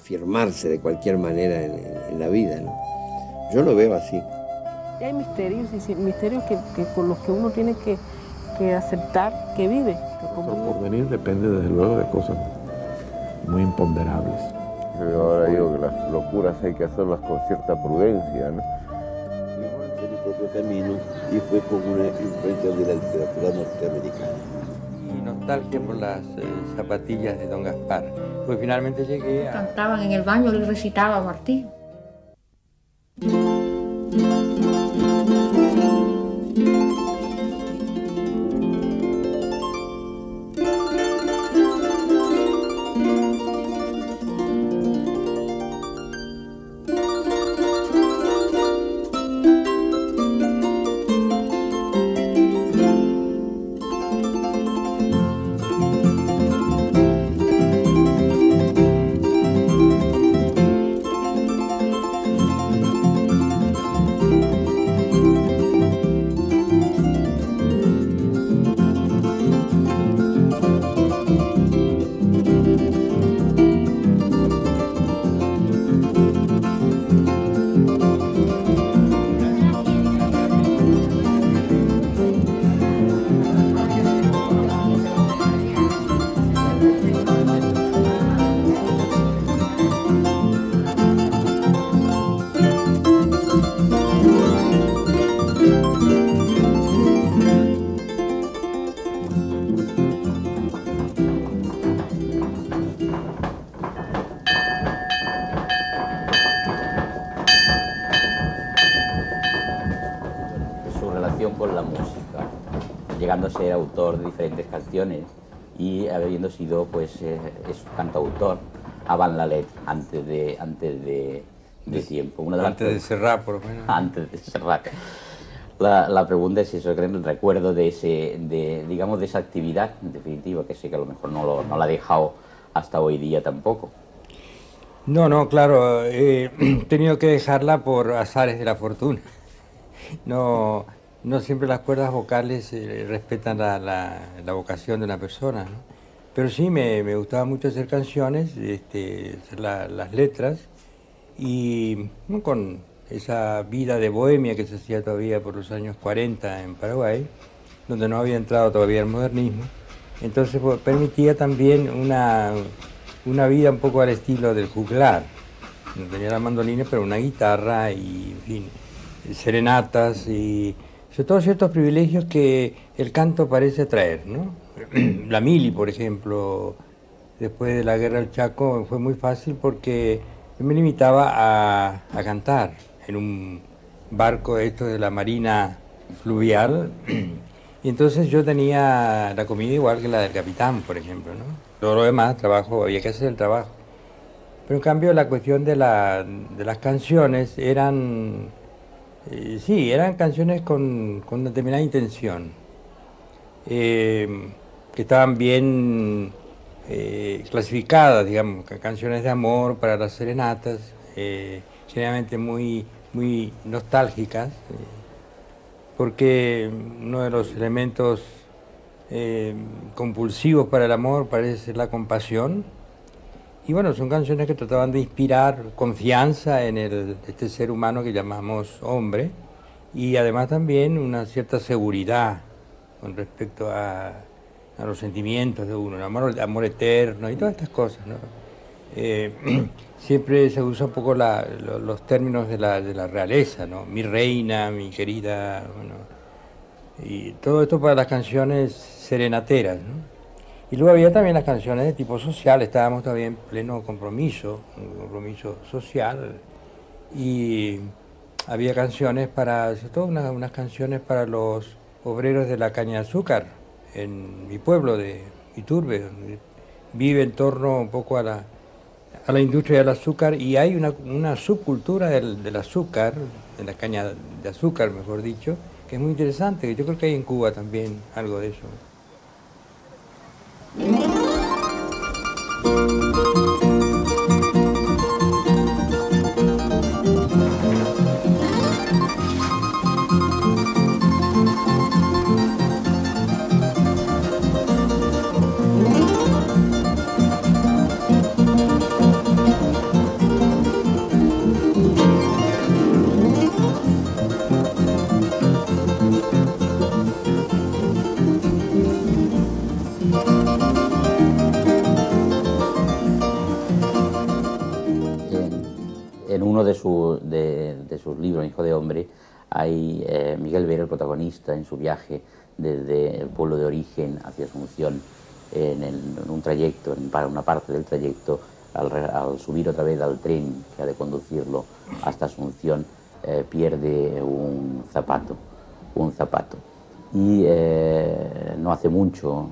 afirmarse de cualquier manera en la vida, ¿no? Yo lo veo así. Y hay misterios, misterios que con los que uno tiene que aceptar que vive. El porvenir depende desde luego de cosas muy imponderables. Yo ahora digo que las locuras hay que hacerlas con cierta prudencia, ¿no? Igual de mi propio camino y fue con una influencia de la literatura norteamericana. Y nostalgia por las zapatillas de Don Gaspar. Pues finalmente llegué a... Cantaban en el baño, él recitaba a Martí. Con la música, llegando a ser autor de diferentes canciones y habiendo sido pues es cantautor avant la lettre, antes de tiempo. Antes de Serrat, por lo menos. Antes de Serrat. La pregunta es eso, el recuerdo de esa actividad, en definitiva, que sé que a lo mejor no la ha dejado hasta hoy día tampoco. No, claro, he tenido que dejarla por azares de la fortuna. No siempre las cuerdas vocales respetan la vocación de una persona, ¿no? Pero sí, me gustaba mucho hacer canciones, hacer las letras, y ¿no? Con esa vida de bohemia que se hacía todavía por los años 40 en Paraguay, donde no había entrado todavía el modernismo, entonces pues, permitía también una vida un poco al estilo del juglar. No tenía la mandolina, pero una guitarra y, en fin, serenatas y sobre todo ciertos privilegios que el canto parece traer, ¿no? La mili, por ejemplo, después de la guerra del Chaco fue muy fácil porque yo me limitaba a cantar en un barco de la marina fluvial y entonces yo tenía la comida igual que la del capitán, por ejemplo, ¿no? Todo lo demás, trabajo, había que hacer el trabajo. Pero en cambio la cuestión de las canciones eran canciones con determinada intención, que estaban bien clasificadas, digamos, canciones de amor para las serenatas, generalmente muy nostálgicas, porque uno de los elementos compulsivos para el amor parece ser la compasión. Y bueno, son canciones que trataban de inspirar confianza en este ser humano que llamamos hombre, y además también una cierta seguridad con respecto a los sentimientos de uno, el amor eterno y todas estas cosas, ¿no? Siempre se usa un poco los términos de la realeza, ¿no? Mi reina, mi querida, bueno, y todo esto para las canciones serenateras, ¿no? Y luego había también las canciones de tipo social, estábamos todavía en pleno compromiso, un compromiso social, y había canciones sobre todo unas canciones para los obreros de la caña de azúcar, en mi pueblo de Iturbe, donde vive en torno un poco a la industria del azúcar, y hay una subcultura del azúcar, de la caña de azúcar, mejor dicho, que es muy interesante, que yo creo que hay en Cuba también algo de eso. sus libros, Hijo de Hombre, hay Miguel Vera, el protagonista, en su viaje desde el pueblo de origen hacia Asunción, en un trayecto, para una parte del trayecto, al subir otra vez al tren que ha de conducirlo hasta Asunción, pierde un zapato. Y no hace mucho,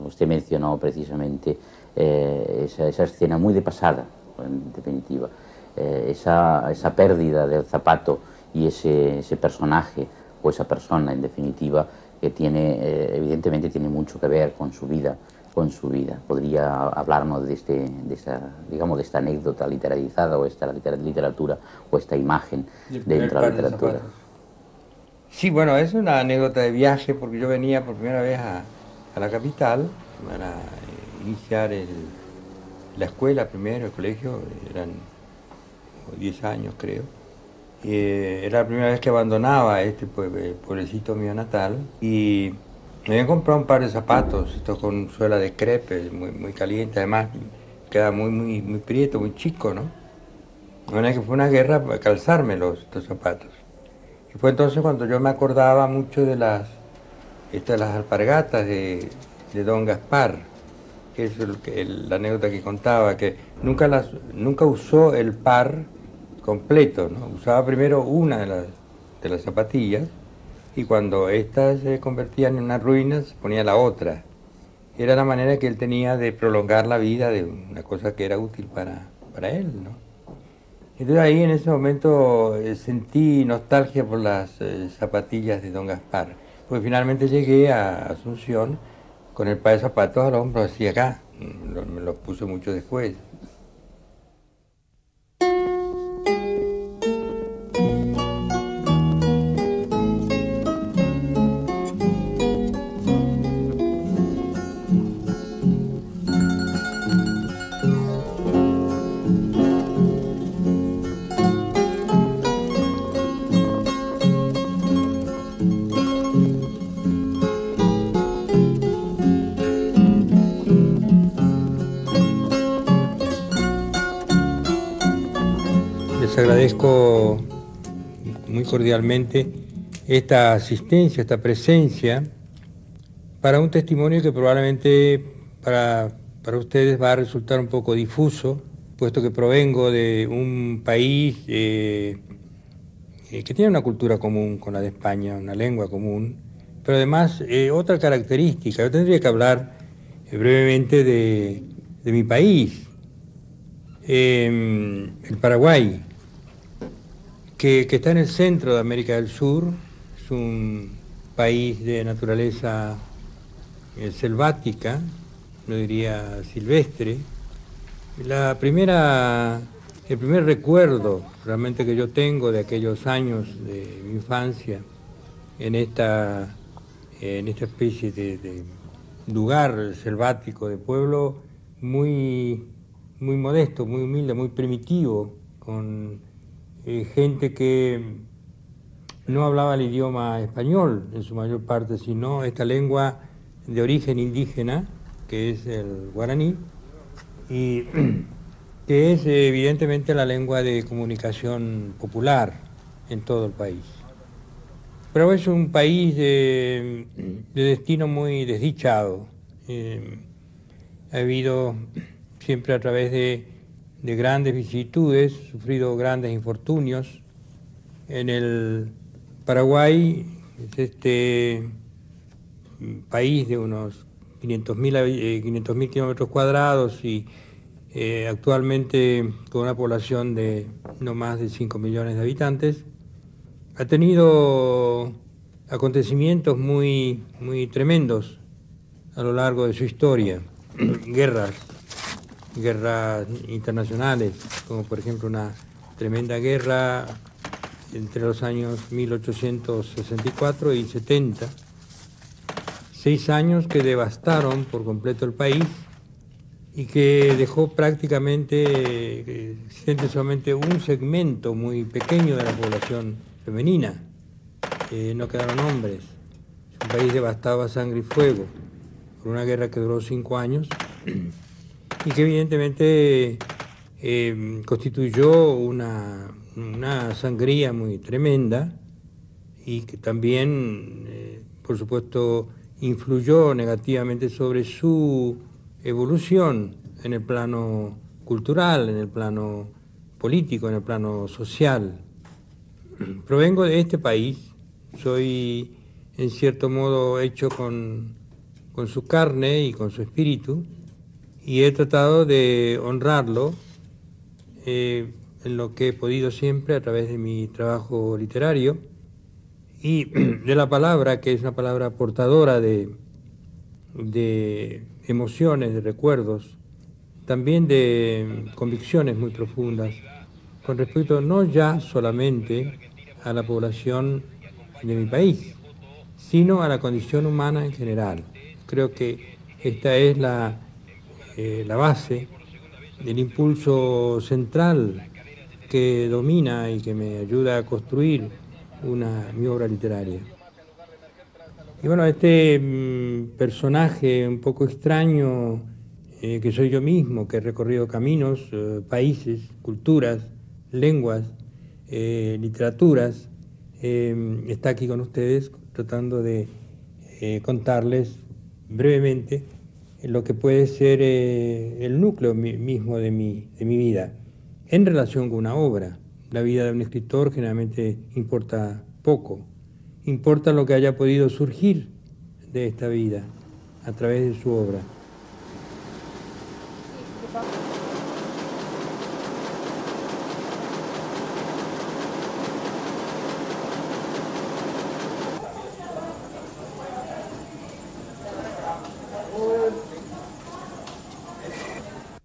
usted mencionó precisamente esa escena muy de pasada, en definitiva, esa pérdida del zapato y ese personaje o esa persona, en definitiva, que tiene, evidentemente tiene mucho que ver con su vida. ¿Podría hablarnos de esta anécdota literalizada o esta literatura o esta imagen dentro de la literatura? Sí, bueno, es una anécdota de viaje porque yo venía por primera vez a la capital para iniciar la escuela primero, el colegio, eran 10 años creo. Era la primera vez que abandonaba el pueblecito mío natal y me habían comprado un par de zapatos, estos con suela de crepe, muy caliente, además queda muy prieto, muy chico, ¿no? La verdad es que fue una guerra para calzarme estos zapatos. Y fue entonces cuando yo me acordaba mucho de las alpargatas de don Gaspar, que es la anécdota que contaba, que nunca usó el par completo, ¿no? Usaba primero una de las zapatillas y cuando éstas se convertían en una ruina se ponía la otra. Era la manera que él tenía de prolongar la vida de una cosa que era útil para él, ¿no? Entonces ahí en ese momento sentí nostalgia por las zapatillas de don Gaspar, porque finalmente llegué a Asunción con el par de zapatos al hombro, así acá, me los puse mucho después. Les agradezco muy cordialmente esta asistencia, esta presencia, para un testimonio que probablemente para ustedes va a resultar un poco difuso, puesto que provengo de un país que tiene una cultura común con la de España, una lengua común, pero además otra característica. Yo tendría que hablar brevemente de mi país, el Paraguay, que está en el centro de América del Sur. Es un país de naturaleza selvática, no diría silvestre. El primer recuerdo realmente que yo tengo de aquellos años de mi infancia en esta especie de lugar selvático, de pueblo muy modesto, muy humilde, muy primitivo, con gente que no hablaba el idioma español en su mayor parte, sino esta lengua de origen indígena, que es el guaraní, y que es evidentemente la lengua de comunicación popular en todo el país. Pero es un país de destino muy desdichado. Ha habido siempre a través de grandes vicisitudes, sufrido grandes infortunios. En el Paraguay es este país de unos 500.000 kilómetros cuadrados y actualmente con una población de no más de 5 millones de habitantes, ha tenido acontecimientos muy tremendos a lo largo de su historia, guerras internacionales, como por ejemplo una tremenda guerra entre los años 1864 y 70, 6 años que devastaron por completo el país y que dejó prácticamente existente solamente un segmento muy pequeño de la población femenina, no quedaron hombres. Es un país devastado a sangre y fuego por una guerra que duró 5 años y que evidentemente constituyó una una sangría muy tremenda y que también, por supuesto, influyó negativamente sobre su evolución en el plano cultural, en el plano político, en el plano social. Provengo de este país, soy en cierto modo hecho con su carne y con su espíritu, y he tratado de honrarlo en lo que he podido siempre a través de mi trabajo literario y de la palabra, que es una palabra portadora de emociones, de recuerdos, también de convicciones muy profundas, con respecto no ya solamente a la población de mi país, sino a la condición humana en general. Creo que esta es la base del impulso central que domina y que me ayuda a construir mi obra literaria. Y bueno, este personaje un poco extraño, que soy yo mismo, que he recorrido caminos, países, culturas, lenguas, literaturas, está aquí con ustedes tratando de contarles brevemente lo que puede ser el núcleo mismo de mi vida en relación con una obra. La vida de un escritor generalmente importa poco, importa lo que haya podido surgir de esta vida a través de su obra.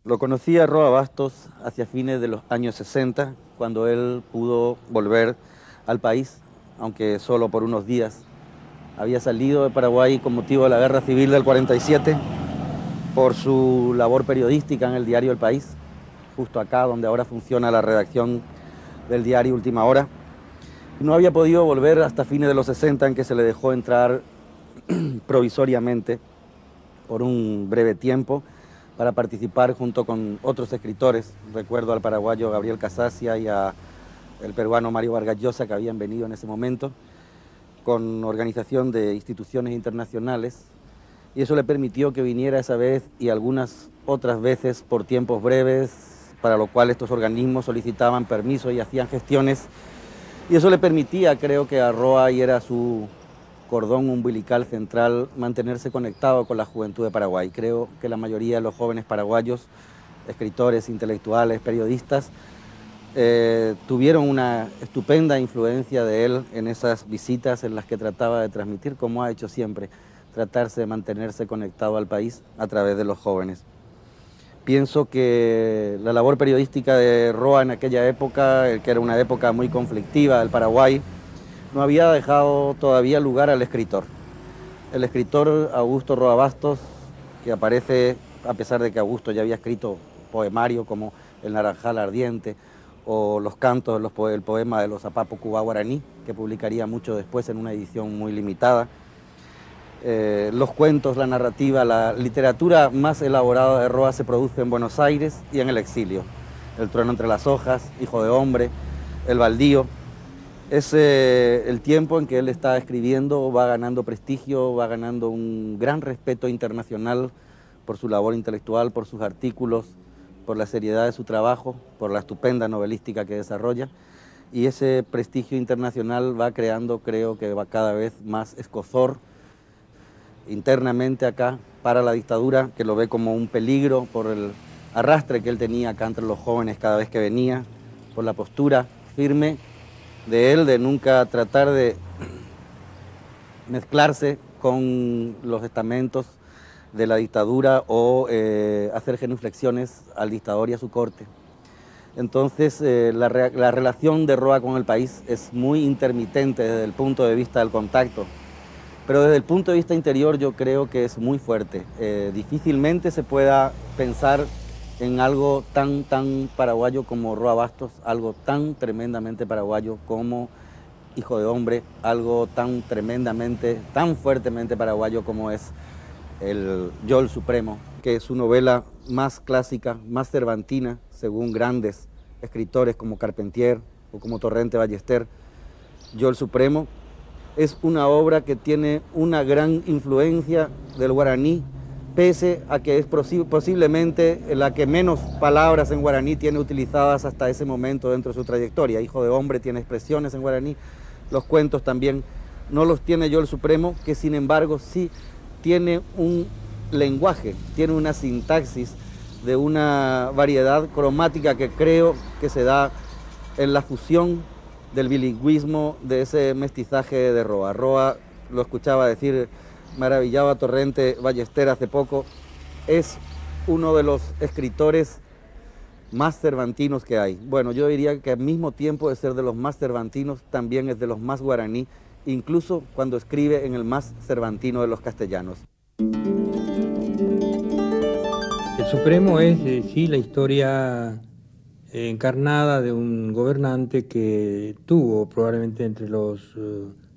Lo conocí a Roa Bastos hacia fines de los años 60, cuando él pudo volver al país, aunque solo por unos días. Había salido de Paraguay con motivo de la Guerra Civil del 47 por su labor periodística en el diario El País, justo acá donde ahora funciona la redacción del diario Última Hora. Y no había podido volver hasta fines de los 60, en que se le dejó entrar provisoriamente por un breve tiempo para participar junto con otros escritores. Recuerdo al paraguayo Gabriel Casasia y al peruano Mario Vargas Llosa, que habían venido en ese momento, con organización de instituciones internacionales, y eso le permitió que viniera esa vez y algunas otras veces por tiempos breves, para lo cual estos organismos solicitaban permiso y hacían gestiones, y eso le permitía, creo que a Roa, y era su cordón umbilical central, mantenerse conectado con la juventud de Paraguay. Creo que la mayoría de los jóvenes paraguayos, escritores, intelectuales, periodistas, tuvieron una estupenda influencia de él en esas visitas en las que trataba de transmitir, como ha hecho siempre, tratarse de mantenerse conectado al país a través de los jóvenes. Pienso que la labor periodística de Roa en aquella época, que era una época muy conflictiva del Paraguay, no había dejado todavía lugar al escritor. El escritor Augusto Roa Bastos, que aparece, a pesar de que Augusto ya había escrito poemarios como El Naranjal Ardiente o los cantos, el poema de los Apapo Cubá Guaraní, que publicaría mucho después en una edición muy limitada. Los cuentos, la narrativa, la literatura más elaborada de Roa se produce en Buenos Aires y en el exilio. El trueno entre las hojas, Hijo de hombre, El baldío. Es el tiempo en que él está escribiendo, va ganando prestigio, va ganando un gran respeto internacional por su labor intelectual, por sus artículos, por la seriedad de su trabajo, por la estupenda novelística que desarrolla. Y ese prestigio internacional va creando, creo que va cada vez más escozor internamente acá para la dictadura, que lo ve como un peligro por el arrastre que él tenía acá entre los jóvenes cada vez que venía, por la postura firme de él, de nunca tratar de mezclarse con los estamentos de la dictadura o hacer genuflexiones al dictador y a su corte. Entonces la relación de Roa con el país es muy intermitente desde el punto de vista del contacto, pero desde el punto de vista interior yo creo que es muy fuerte. Difícilmente se pueda pensar en algo tan paraguayo como Roa Bastos, algo tan tremendamente paraguayo como Hijo de hombre, algo tan tremendamente, tan fuertemente paraguayo como es el Yol Supremo, que es su novela más clásica, más cervantina, según grandes escritores como Carpentier, o como Torrente Ballester, Yo el Supremo, es una obra que tiene una gran influencia del guaraní, pese a que es posiblemente la que menos palabras en guaraní tiene utilizadas hasta ese momento dentro de su trayectoria. Hijo de Hombre tiene expresiones en guaraní, los cuentos también no los tiene Yo el Supremo, que sin embargo sí tiene un lenguaje, tiene una sintaxis de una variedad cromática que creo que se da en la fusión del bilingüismo, de ese mestizaje de Roa. Roa, lo escuchaba decir, maravillaba Torrente Ballester hace poco, es uno de los escritores más cervantinos que hay. Bueno, yo diría que al mismo tiempo de ser de los más cervantinos, también es de los más guaraní, incluso cuando escribe en el más cervantino de los castellanos. El Supremo es, sí, la historia encarnada de un gobernante que tuvo probablemente entre los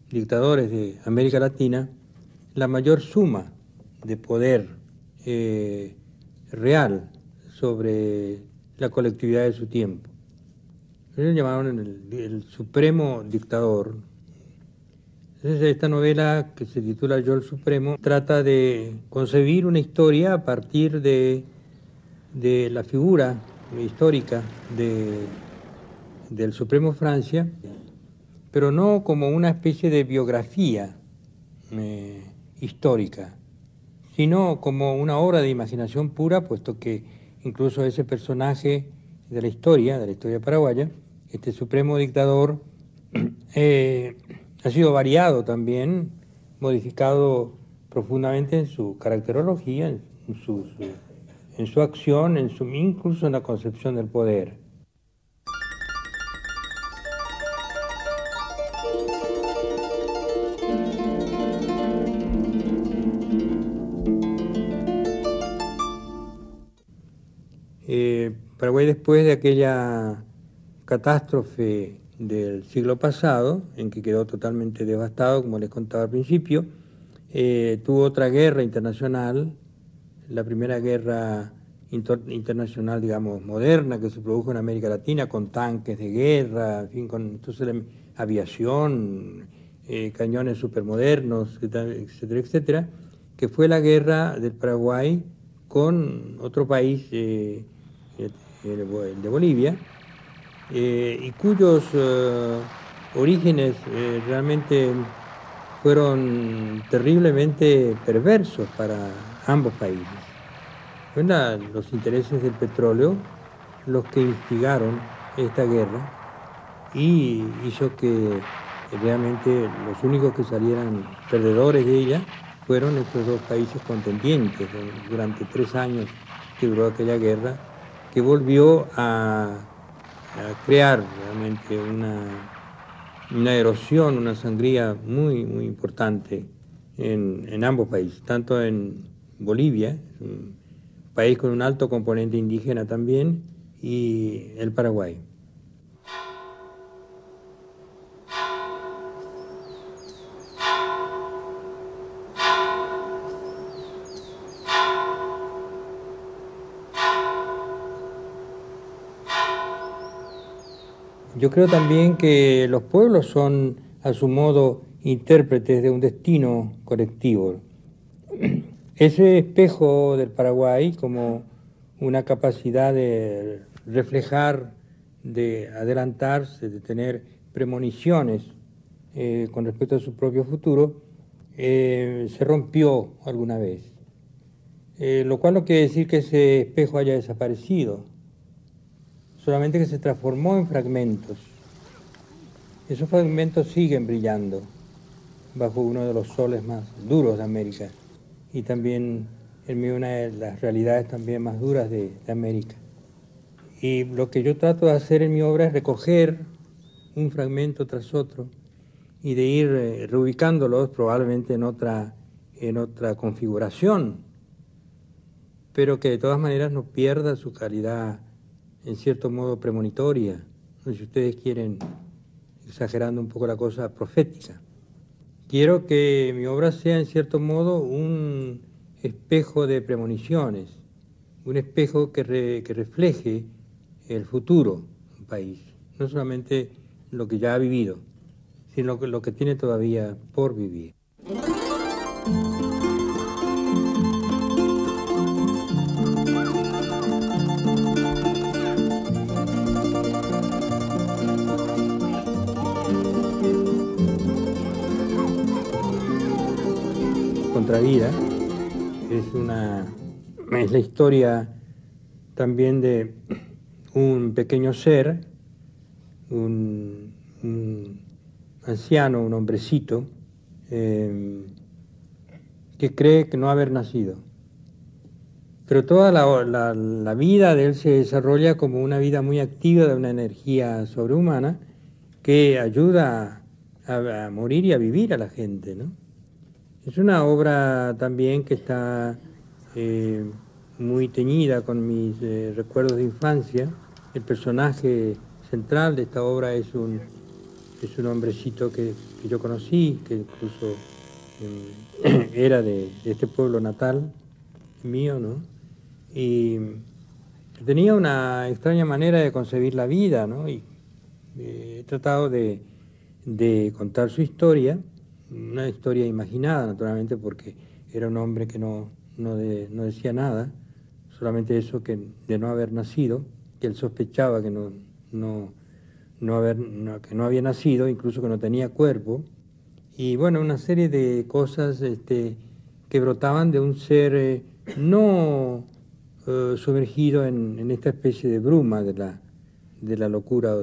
dictadores de América Latina la mayor suma de poder real sobre la colectividad de su tiempo. Ellos llamaron el Supremo Dictador. Entonces, esta novela, que se titula Yo el Supremo, trata de concebir una historia a partir de la figura histórica del Supremo Francia, pero no como una especie de biografía histórica, sino como una obra de imaginación pura, puesto que incluso ese personaje de la historia paraguaya, este Supremo Dictador, ha sido variado también, modificado profundamente en su caracterología, en su acción, incluso en la concepción del poder. Paraguay, después de aquella catástrofe del siglo pasado, en que quedó totalmente devastado, como les contaba al principio, tuvo otra guerra internacional, la primera guerra internacional, digamos, moderna, que se produjo en América Latina, con tanques de guerra, en fin, con entonces aviación, cañones supermodernos, etcétera, etcétera, que fue la guerra del Paraguay con otro país, el de Bolivia, y cuyos orígenes realmente fueron terriblemente perversos para ambos países. Fueron los intereses del petróleo los que instigaron esta guerra y hizo que realmente los únicos que salieran perdedores de ella fueron estos dos países contendientes durante 3 años que duró aquella guerra, que volvió a crear realmente una erosión, una sangría muy, muy importante en ambos países, tanto en Bolivia, un país con un alto componente indígena también, y el Paraguay. Yo creo también que los pueblos son, a su modo, intérpretes de un destino colectivo. Ese espejo del Paraguay, como una capacidad de reflejar, de adelantarse, de tener premoniciones con respecto a su propio futuro, se rompió alguna vez. Lo cual no quiere decir que ese espejo haya desaparecido, solamente que se transformó en fragmentos. Esos fragmentos siguen brillando bajo uno de los soles más duros de América y también en medio de una de las realidades también más duras de América. Y lo que yo trato de hacer en mi obra es recoger un fragmento tras otro y de ir reubicándolos probablemente en otra configuración, pero que de todas maneras no pierda su calidad en cierto modo premonitoria, si ustedes quieren, exagerando un poco la cosa, profética. Quiero que mi obra sea en cierto modo un espejo de premoniciones, un espejo que refleje el futuro del país, no solamente lo que ya ha vivido, sino lo que tiene todavía por vivir. Contravida es la historia también de un pequeño ser, un anciano, un hombrecito, que cree que no haber nacido. Pero toda la vida de él se desarrolla como una vida muy activa de una energía sobrehumana que ayuda a morir y a vivir a la gente, ¿no? Es una obra también que está muy teñida con mis recuerdos de infancia. El personaje central de esta obra es un hombrecito que yo conocí, que incluso era de este pueblo natal mío, ¿no? Y tenía una extraña manera de concebir la vida, ¿no? Y he tratado de contar su historia, una historia imaginada, naturalmente, porque era un hombre que no decía nada, solamente eso que de no haber nacido, que él sospechaba que no había nacido, incluso que no tenía cuerpo, y bueno, una serie de cosas que brotaban de un ser no sumergido en esta especie de bruma de la locura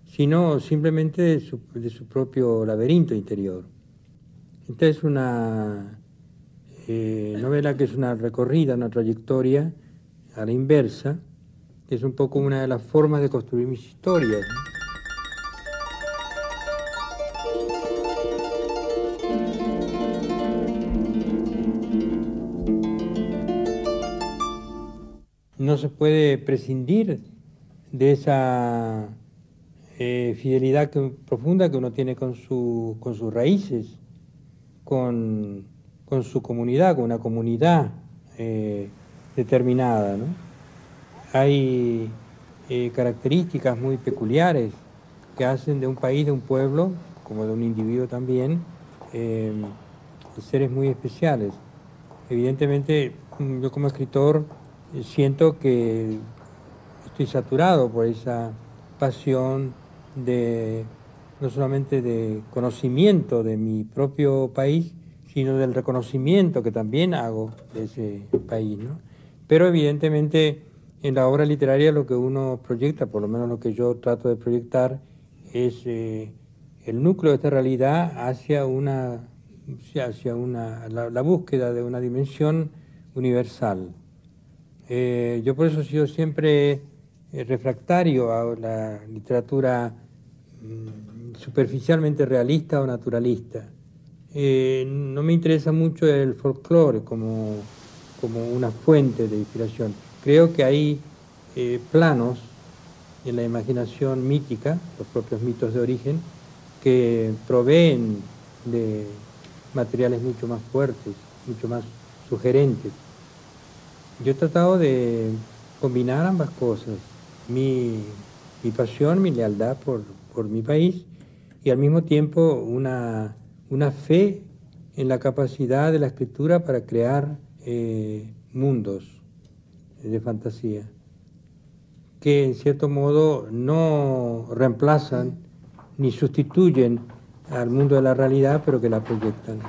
sino simplemente de su propio laberinto interior. Esta es una novela que es una recorrida, una trayectoria a la inversa, que es un poco una de las formas de construir mis historias, ¿no? No se puede prescindir de esa fidelidad profunda que uno tiene con sus raíces, con su comunidad, con una comunidad determinada, ¿no? Hay características muy peculiares que hacen de un país, de un pueblo, como de un individuo también, seres muy especiales. Evidentemente, yo como escritor siento que estoy saturado por esa pasión no solamente de conocimiento de mi propio país, sino del reconocimiento que también hago de ese país, ¿no? Pero evidentemente en la obra literaria lo que uno proyecta, por lo menos lo que yo trato de proyectar, es el núcleo de esta realidad hacia la búsqueda de una dimensión universal. Yo por eso he sido siempre refractario a la literatura superficialmente realista o naturalista. No me interesa mucho el folclore como una fuente de inspiración. Creo que hay planos en la imaginación mítica, los propios mitos de origen, que proveen de materiales mucho más fuertes, mucho más sugerentes. Yo he tratado de combinar ambas cosas, mi pasión, mi lealtad por mi país, y al mismo tiempo una fe en la capacidad de la escritura para crear mundos de fantasía, que en cierto modo no reemplazan ni sustituyen al mundo de la realidad, pero que la proyectan.